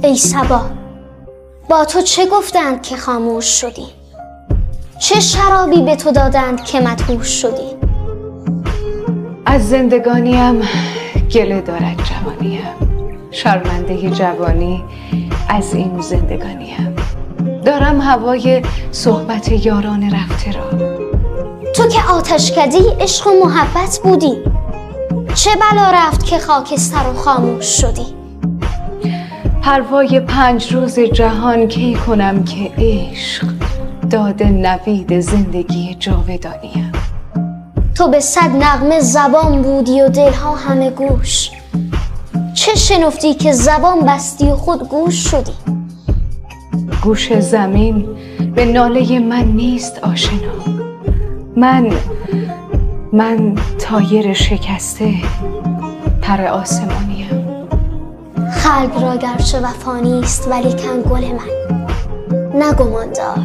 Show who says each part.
Speaker 1: ای صبا، با تو چه گفتند که خاموش شدی؟ چه شرابی به تو دادند که مدهوش شدی؟
Speaker 2: از زندگانیم گله دارد جوانیم، شرمنده جوانی از این زندگانیم. دارم هوای صحبت یاران رفته را.
Speaker 1: تو که آتشکده عشق و محبت بودی، چه بلا رفت که خاکستر و خاموش شدی؟
Speaker 2: پروای 5 روز جهان کی کنم که عشق داده نوید زندگی جاودانیم.
Speaker 1: تو به 100 نغمه زبان بودی و دلها همه گوش، چه شنفتی که زبان بستی و خود گوش شدی؟
Speaker 2: گوش زمین به ناله من نیست آشنا. من طایر شکسته پر آسمانیم.
Speaker 1: خلق را گرچه وفا نیست ولیکن گل من، نه گمان دار